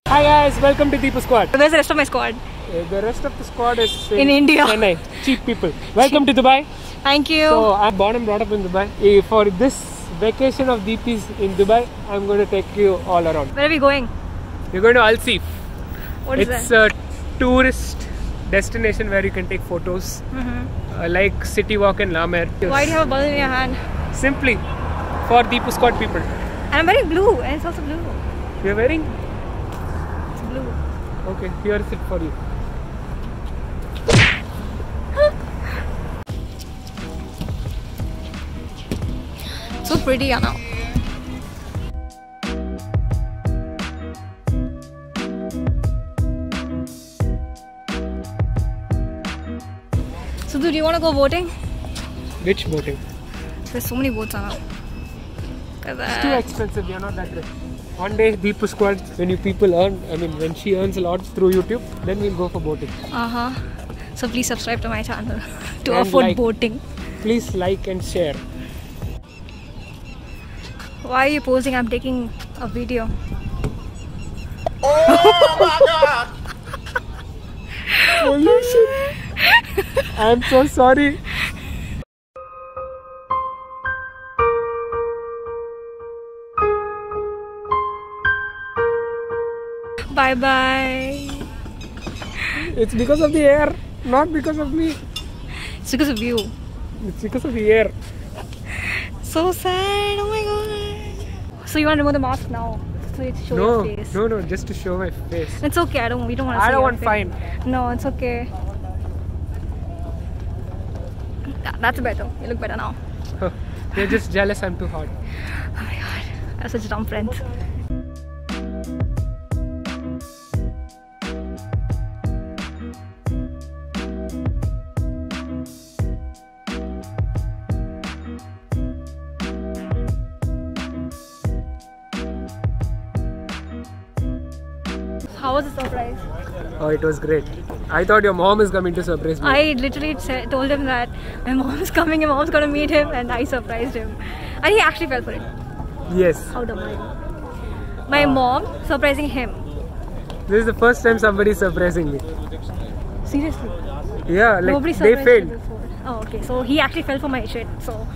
Hi guys, welcome to Deepu Squad. Where's the rest of my squad? The rest of the squad is in India. Chennai. Cheap people. Welcome to Dubai. Thank you. So I'm born and brought up in Dubai. For this vacation of Deepi's in Dubai, I'm going to take you all around. Where are we going? We're going to Al Seef. What is It's that? a tourist destination where you can take photos, like City Walk and La Mer. Why do you have a balloon in your hand? Simply for Deepu Squad people. And I'm wearing blue, and it's also blue. You're wearing? It's blue. Okay, here's it for you. So pretty, Anna. So, do you want to go voting? Which voting? There's so many votes, Anna. It's too expensive, you're not that rich. One day, Deepu Squad, when she earns a lot through YouTube, then we'll go for voting. So please subscribe to my channel to And afford like. voting. Please like and share. Why are you posing? I'm taking a video. Oh my god! Holy shit! I'm so sorry. Bye bye. It's because of the air, not because of me. It's because of you. It's because of the air. So sad. Oh my god. So you want to remove the mask now? So you show your face. No, just to show my face. It's okay. We don't want to see I don't your want face. fine. No, it's okay. That's better. You look better now. You're just jealous I'm too hot. Oh my god. I have such dumb friends. How was the surprise? Oh, it was great. I thought your mom is coming to surprise me. I literally told him that my mom's coming, my mom's gonna meet him, and I surprised him. And he actually fell for it. Yes. How dumb are you? My mom surprising him. This is the first time somebody is surprising me. Seriously? Yeah, like Nobody they surprised failed. me before. Oh, okay. So he actually fell for my shit. So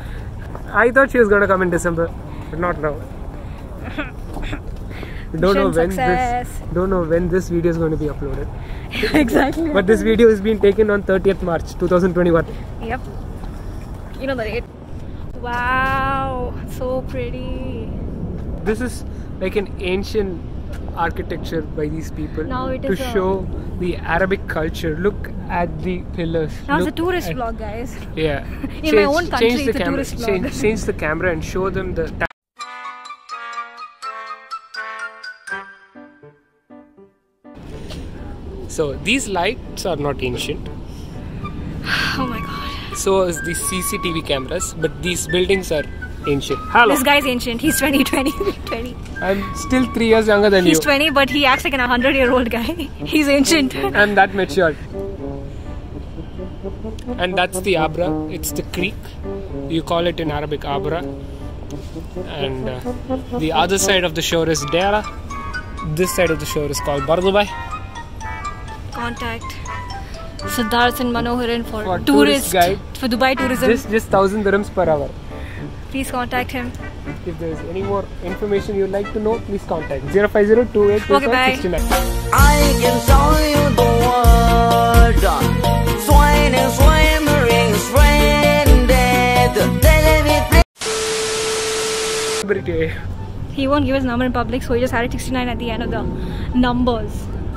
I thought she was gonna come in December, but not now. Don't know when this video is going to be uploaded. Exactly. But this video is being taken on 30th March 2021. Yep. You know the date. Wow, so pretty. This is like an ancient architecture by these people Now it to is show the Arabic culture. Look at the pillars. Now it's a Look tourist at- vlog, guys. Yeah. In my own country, change the it's a camera. tourist vlog. Change the camera and show them the. So these lights are not ancient. Oh my god. So is the CCTV cameras, but these buildings are ancient. Hello. This guy's ancient. He's 20. I'm still 3 years younger than He's you. 20, but he acts like an 100-year-old guy. He's ancient. I'm that matured. And that's the Abra. It's the creek. You call it in Arabic Abra. And the other side of the shore is Dera. This side of the shore is called Bardubai. Contact Siddharth and Manoharan for tourist guide. for Dubai tourism. Just 1,000 dirhams per hour. Please contact him. If there is any more information you'd like to know, please contact 050282569. Okay, bye. I can tell you the word. Swimming, stranded. He won't give his number in public, so he just added 69 at the end of the numbers.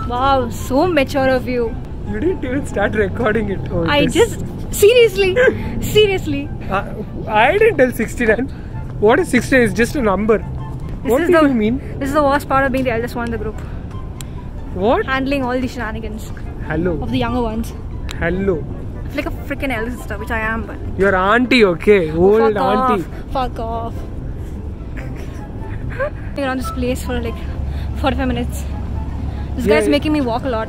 Wow, so mature of you. You didn't even start recording it. Oh, I just seriously. I didn't tell 69. What is 69? It's just a number. What do you mean? This is the worst part of being the eldest one in the group. What? Handling all the shenanigans Hello. of the younger ones. Hello. I feel like a freaking elder sister, which I am, but Your auntie, okay? Old fuck auntie. Fuck off. Been around this place for like 45 minutes. This guy's making me walk a lot.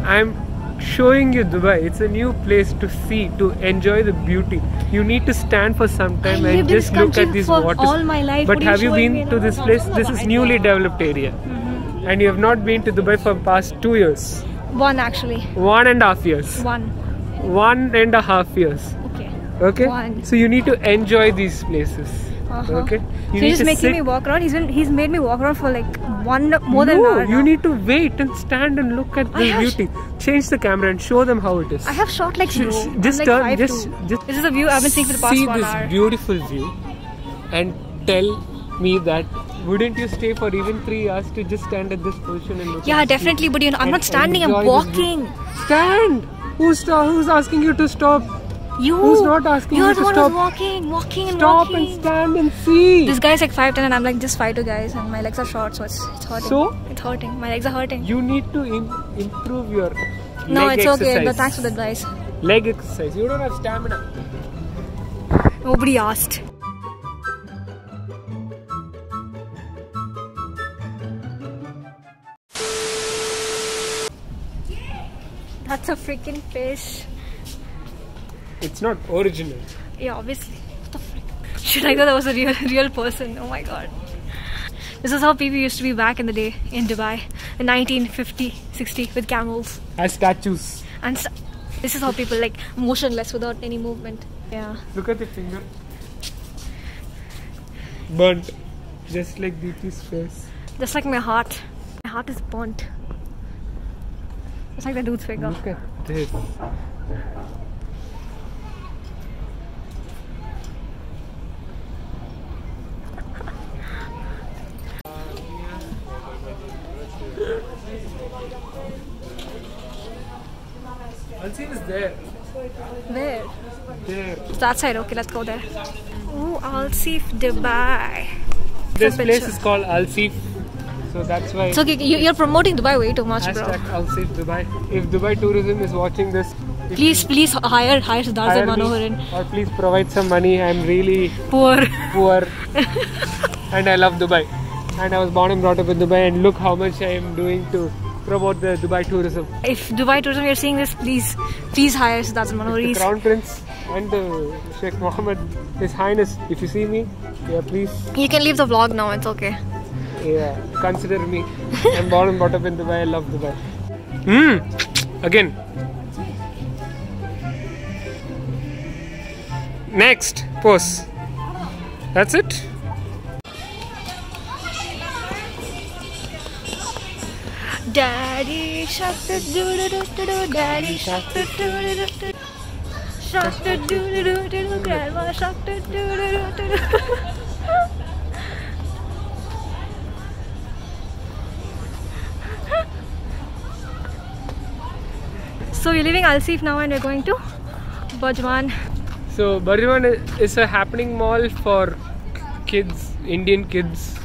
I'm showing you Dubai. It's a new place to see, to enjoy the beauty. You need to stand for some time and just look at these waters. All my life. But What are have you showing been me to now? this place? This is newly developed area. and you have not been to Dubai for the past 2 years. 1 actually. 1.5 years. 1. 1.5 years. Okay. Okay. 1. So you need to enjoy these places. Okay. So he's just making me walk around. He's made me walk around for like more than an hour. You now. need to wait and stand and look at the beauty. Change the camera and show them how it is. I have short like you. Just I'm like turn. 5'2". Just This is a view I've been seeing for the past see 1 this hour. beautiful view and tell me that wouldn't you stay for even 3 hours to just stand at this position and look Yeah, at this definitely. But you know, I'm and not standing. I'm enjoy this view? walking. Stand! Who's asking you to stop? You. Who's not asking You're you the to one stop? who's walking and Stop walking. and stand and see! This guy's like 5'10" and I'm like just 5'2", guys, and my legs are short, so it's hurting. So? It's hurting. My legs are hurting. You need to improve your No, leg it's okay. exercise. But thanks for the advice. Leg exercise. You don't have stamina. Nobody asked. That's a freaking fish. It's not original. Yeah, obviously. What the frick? Shit, I thought that was a real person. Oh my god. This is how people used to be back in the day in Dubai in 1950, 60 with camels. As statues. And this is how people like motionless without any movement. Yeah. Look at the finger. Burnt. Just like DP's face. Just like my heart. My heart is burnt. Just like the dude's finger. Look at this. Al-Seef is there. Where? There. It's that side. Okay, let's go there. Ooh, Al-Seef, Dubai. This Some place picture. is called Al-Seef. So that's why. It's okay. You're promoting Dubai way too much, bro. Hashtag Al-Seef Dubai. If Dubai Tourism is watching this, Please hire Siddharth hire me Manoharan. or please provide some money. I'm really Poor. poor and I love Dubai. And I was born and brought up in Dubai, and look how much I am doing to promote the Dubai tourism. If Dubai Tourism, you're seeing this, please hire Siddharth The Manoharan. Crown Prince and Sheikh Mohammed, His Highness, if you see me, yeah, please, You can leave the vlog now. It's okay. yeah, consider me. I'm born and brought up in Dubai. I love Dubai. Again. Next pose. That's it. Daddy shark do do do do do. Daddy shark do do do do. Shark do do do do. Grandma shark do do do do. So we're leaving Al-Seef now and we're going to Bajwan. So Bajwan is a happening mall for kids, Indian kids.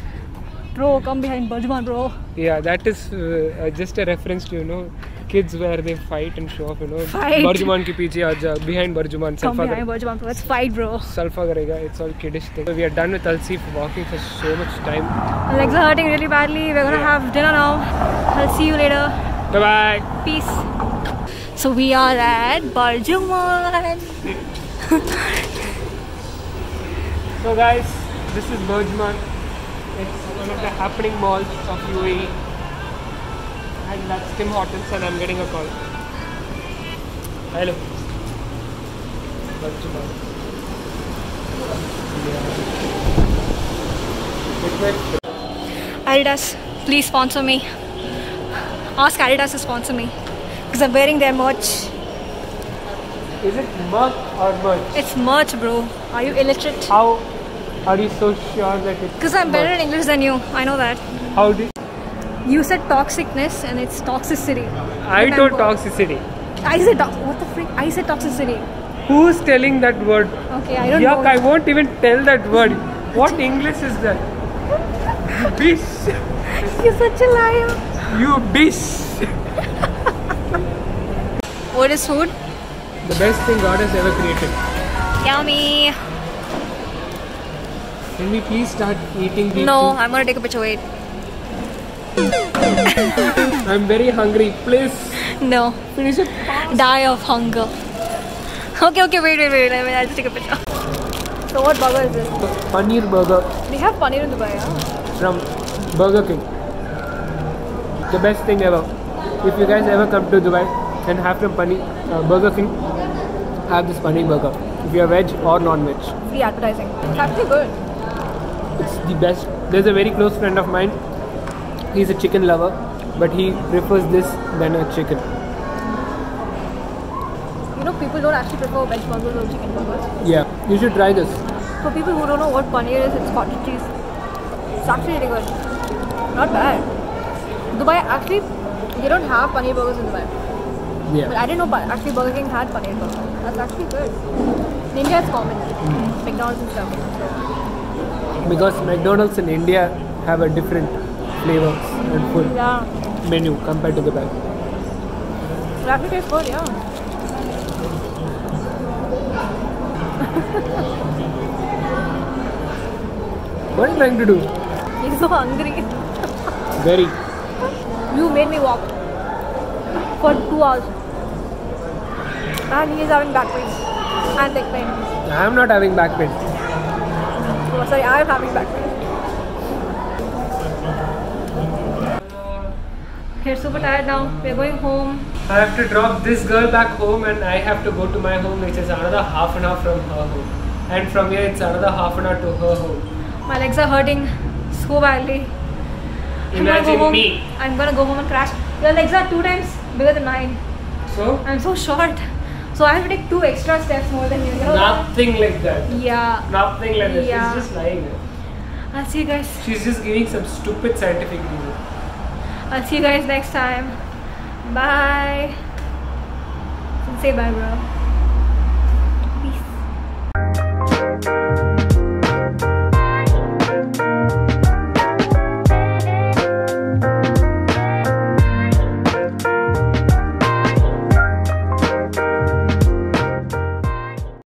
Bro, come behind Bajwan, bro. Yeah, that is just a reference to kids where they fight and show off. Fight. Barjuman ki piche aaja, behind Barjuman. Come behind Bajwan, bro. Let's fight, bro. Salfa karega. It's all kiddish thing. So we are done with Al-Seef, walking for so much time. My legs are hurting really badly. We're gonna have dinner now. I'll see you later. Bye bye. Peace. So we are at Bajwan. So guys, this is Bajwan. It's one of the happening malls of UAE. And that's Tim Hortons, and I'm getting a call. Hello. Bajwan. Adidas, please sponsor me. Ask Adidas to sponsor me. Because I'm wearing their merch. Is it mug or merch? It's merch, bro. Are you illiterate? How are you so sure that it's Because I'm better merch? in English than you. I know that. How do You said toxicness and it's toxicity. I told Remember. toxicity. I said what the freak? I said toxicity. Who's telling that word? Okay, I don't Yuck, know. I won't even tell that word. What English is that? Bish. You're such a liar. You bish. What is food? The best thing God has ever created. Yummy. Can we please start eating these No, things? I'm gonna take a picture. Wait. I'm very hungry. Please No. finish it. Die of hunger. Okay, wait. I'll just take a picture. So what burger is this? Paneer burger They have paneer in Dubai, huh? from Burger King. The best thing ever. If you guys ever come to Dubai and have some Burger King, have this paneer burger. If you are veg or non-veg. Free advertising. It's actually good. It's the best. There's a very close friend of mine. He's a chicken lover, but he prefers this than a chicken. You know, people don't actually prefer veg burgers or chicken burgers. Yeah, you should try this. For people who don't know what paneer is, it's cottage cheese. It's actually really good. Not bad. Dubai, actually, they don't have paneer burgers in Dubai. Yeah. But I didn't know actually Burger King had paneer burger. That's actually good. In India, it's common. McDonald's and stuff. Because McDonald's in India have a different flavors and food Yeah. menu compared to Dubai. It actually tastes good, yeah. What are you trying to do? He's so hungry. Very. You made me walk for 2 hours. And he is having back pain and leg pain. I am not having back pain. Oh, sorry, I am having back pain. We're super tired now. We're going home. I have to drop this girl back home and I have to go to my home, which is another half an hour from her home. And from here it's another half an hour to her home. My legs are hurting so badly. Imagine me. I'm gonna go home and crash. Your legs are 2 times bigger than mine. So? I'm so short. So I have to take 2 extra steps more than you. You know? Nothing like that. Yeah. Nothing like that. Yeah. She's just lying. I'll see you guys. She's just giving some stupid scientific reason. I'll see you guys next time. Bye. Say bye, bro. Peace.